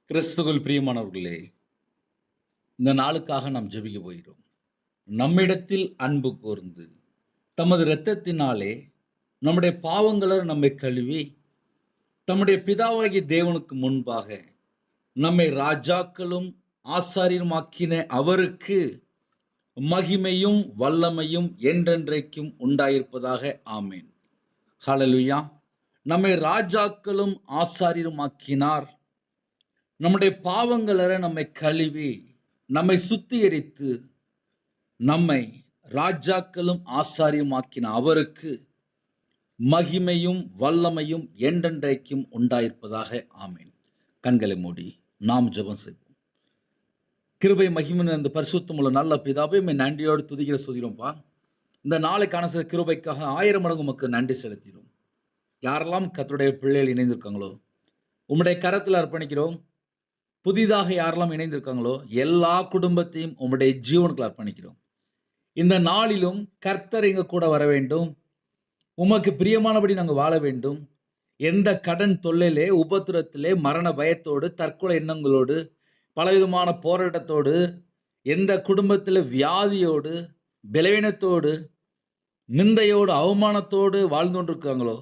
கிறிஸ்துவுக்குள் பிரியமானவர்களே, இந்த நாளுக்காக நாம் ஜெபிக்க போகிறோம். நம்மிடத்தில் அன்பு கூர்ந்து, தமது இரத்தத்தினாலே நம்முடைய பாவங்கள நம்மை கழுவி, தம்முடைய பிதாவாகிய தேவனுக்கு முன்பாக நம்மை ராஜாக்களும் ஆசாரியருமாக்கின அவருக்கு மகிமையும், வல்லமையும் என்றென்றைக்கும் உண்டாயிருப்பதாக. ஆமென். ஹல்லேலூயா. நம்மை ராஜாக்களும் ஆசாரியருமாக்கினார். நம்முடைய பாவங்களற நம்மை கழுவி, நம்மை சுத்திகரித்து, நம்மை ராஜாக்களும் ஆசாரியுமாக்கின அவருக்கு மகிமையும் வல்லமையும் என்றென்றைக்கும் உண்டாயிருப்பதாக. ஆமென். கண்களை மூடி நாம் ஜெபம் செய்வோம். கிருபை மகிமை அந்த பரிசுத்தமுள்ள நல்ல பிதாவே, உம்மை நன்றியோடு துதிக்கிற சொல்கிறோம்ப்பா. இந்த நாளைக்கான சில கிருபைக்காக 1000 மடங்கு உமக்கு நன்றி செலுத்துகிறோம். யாரெல்லாம் கர்த்தருடைய பிள்ளைகள் இணைந்திருக்காங்களோ, உம்முடைய கரத்தில் அர்ப்பணிக்கிறோம். புதிதாக யாரெல்லாம் இணைந்திருக்காங்களோ எல்லா குடும்பத்தையும் உம்முடைய ஜீவனுக்குள் அர்ப்பணிக்கிறோம். இந்த நாளிலும் கர்த்தர் எங்க கூட வர வேண்டும். உமக்கு பிரியமானபடி நாங்கள் வாழ வேண்டும். எந்த கடன் தொல்லையிலே, உபத்திரத்திலே, மரண பயத்தோடு, தற்கொலை எண்ணங்களோடு, பலவிதமான போராட்டத்தோடு, எந்த குடும்பத்தில் வியாதியோடு, பலவீனத்தோடு, நிந்தையோடு, அவமானத்தோடு வாழ்ந்து கொண்டிருக்காங்களோ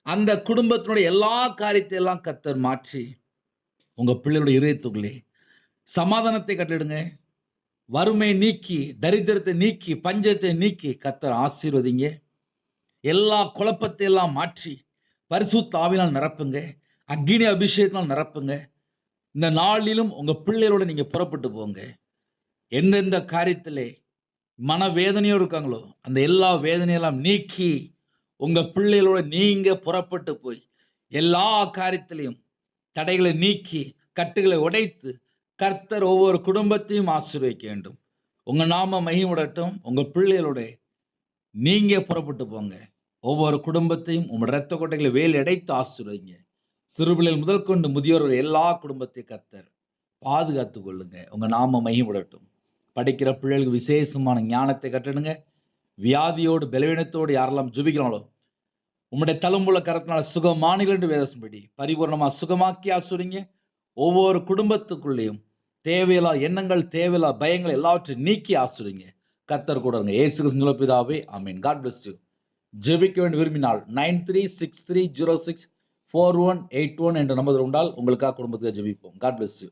அந்த குடும்பத்தினுடைய எல்லா காரியத்தையெல்லாம் கர்த்தர் மாற்றி உங்க பிள்ளைகளுடைய இதயத்துக்குள்ளே சமாதானத்தை கட்டளிடுங்க. வறுமை நீக்கி, தரித்திரத்தை நீக்கி, பஞ்சத்தை நீக்கி கர்த்தர் ஆசீர்வதிங்க. எல்லா குழப்பத்தை எல்லாம் மாற்றி பரிசுத்த ஆவியினால் நிரப்புங்க. அக்கினி அபிஷேகத்தினால் நிரப்புங்க. இந்த நாளிலும் உங்க பிள்ளைகளோட நீங்க புறப்பட்டு போங்க. எந்தெந்த காரியத்திலே மனவேதனையோடு இருக்காங்களோ அந்த எல்லா வேதனையெல்லாம் நீக்கி உங்க பிள்ளைகளோட நீங்க புறப்பட்டு போய் எல்லா காரியத்திலையும் தடைகளை நீக்கி கட்டுகளை உடைத்து கர்த்தர் ஒவ்வொரு குடும்பத்தையும் ஆசீர்வதிக்க வேண்டும். உங்க நாம மகிமைப்படட்டும். உங்க பிள்ளைகளோட நீங்க புறப்பட்டு போங்க. ஒவ்வொரு குடும்பத்தையும் உங்களோட இரத்த கொட்டைகளை வேல் அடைத்து ஆசீர்வதிங்க. சிறுபிள்ளைகள் முதல் கொண்டு முதியோர் எல்லா குடும்பத்தையும் கர்த்தர் பாதுகாத்து கொள்ளுங்க. உங்க நாம மகிமைப்படட்டும். படிக்கிற பிள்ளைகளுக்கு விசேஷமான ஞானத்தை கட்டணுங்க. வியாதியோடு பலவீனத்தோடு யாரெல்லாம் ஜெபிக்கிறாங்களோ உம்முடைய தழும்புள்ள கரத்தினால சுகமானிகள் என்று வேதம்படி பரிபூர்ணமா சுகமாக்கி ஆசுரிங்க. ஒவ்வொரு குடும்பத்துக்குள்ளேயும் தேவையில்லா எண்ணங்கள், தேவையில்லா பயங்கள் எல்லாவற்றையும் நீக்கி ஆசுரிங்க. கர்த்தர் கூட இருங்க. இயேசு கிறிஸ்துவின் பிதாவே, ஆமென். God bless you. ஜெபிக்க வேண்டி விரும்பினால் 9363064181 என்ற நம்பர் உண்டால் உங்களுக்காக குடும்பத்தை ஜெபிப்போம். God bless you.